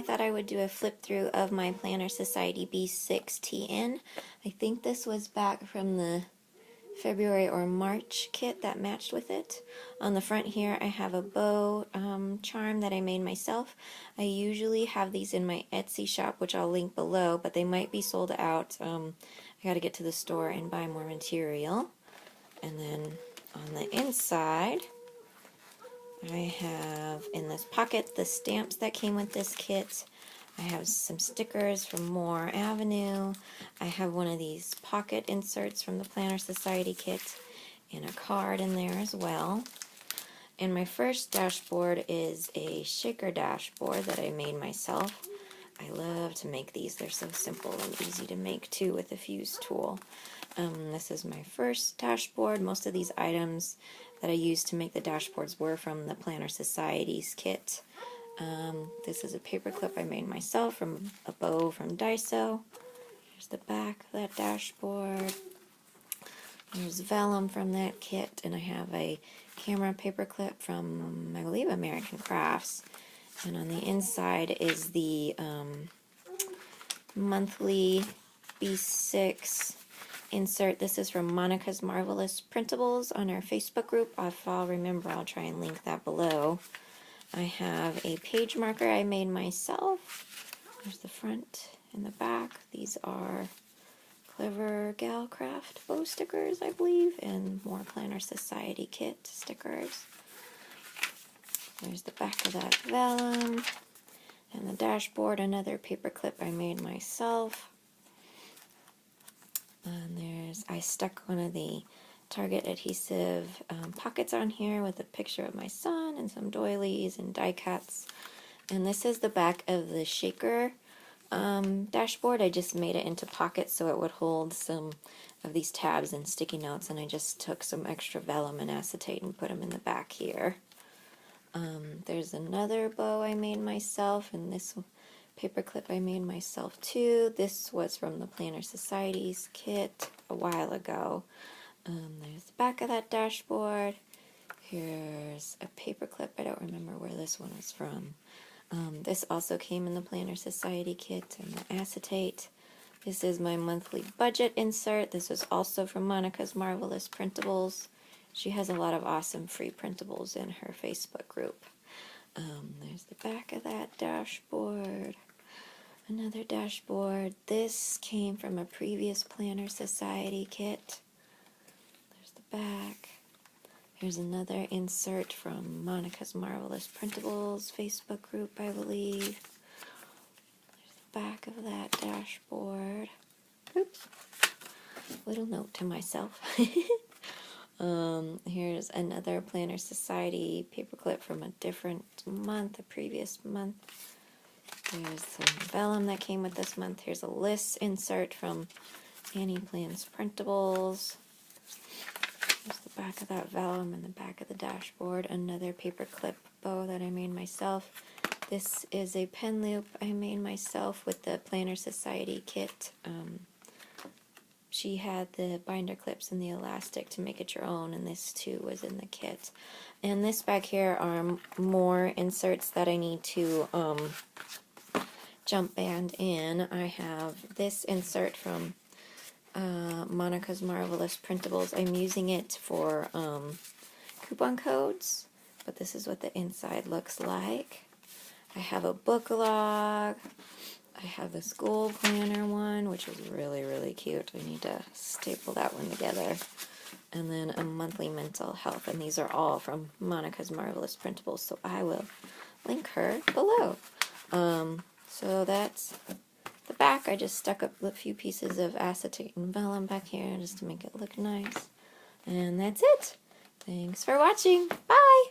I thought I would do a flip through of my Planner Society B6TN. I think this was back from the February or March kit that matched with it. On the front here I have a bow charm that I made myself. I usually have these in my Etsy shop, which I'll link below, but they might be sold out. I gotta get to the store and buy more material. And then on the inside I have in this pocket the stamps that came with this kit. I have some stickers from More Avenue. I have one of these pocket inserts from the Planner Society kit and a card in there as well. And my first dashboard is a shaker dashboard that I made myself. I love to make these. They're so simple and easy to make too with a fuse tool. This is my first dashboard. Most of these items that I used to make the dashboards were from the Planner Society's kit. This is a paper clip I made myself from a bow from Daiso. Here's the back of that dashboard. There's vellum from that kit, and I have a camera paper clip from, I believe, American Crafts. And on the inside is the monthly B6 insert. This is from Monica's Marvelous Printables on our Facebook group. If I'll remember, I'll try and link that below. I have a page marker I made myself. There's the front and the back. These are Clever Gal Craft bow stickers, I believe, and More Planner Society kit stickers. There's the back of that vellum. And the dashboard, another paper clip I made myself. And I stuck one of the Target adhesive pockets on here with a picture of my son and some doilies and die cuts. And this is the back of the shaker dashboard. I just made it into pockets so it would hold some of these tabs and sticky notes, and I just took some extra vellum and acetate and put them in the back here. There's another bow I made myself, and this paper clip I made myself too. This was from the Planner Society's kit a while ago. There's the back of that dashboard. Here's a paper clip. I don't remember where this one was from. This also came in the Planner Society kit and the acetate. This is my monthly budget insert. This is also from Monica's Marvelous Printables. She has a lot of awesome free printables in her Facebook group. There's the back of that dashboard. Another dashboard. This came from a previous Planner Society kit. There's the back. Here's another insert from Monica's Marvelous Printables Facebook group, I believe. There's the back of that dashboard. Oops. Little note to myself. Here's another Planner Society paperclip from a different month, a previous month. There's some vellum that came with this month. Here's a list insert from Annie Plans Printables. There's the back of that vellum and the back of the dashboard. Another paperclip bow that I made myself. This is a pen loop I made myself with the Planner Society kit. She had the binder clips and the elastic to make it your own, and this too was in the kit. And this back here are more inserts that I need to jump band in. I have this insert from Monica's Marvelous Printables. I'm using it for coupon codes, but this is what the inside looks like. I have a book log. I have the school planner one, which is really, really cute. I need to staple that one together. And then a monthly mental health, and these are all from Monica's Marvelous Printables, so I will link her below. So that's the back. I just stuck up a few pieces of acetate and vellum back here just to make it look nice. And that's it. Thanks for watching. Bye!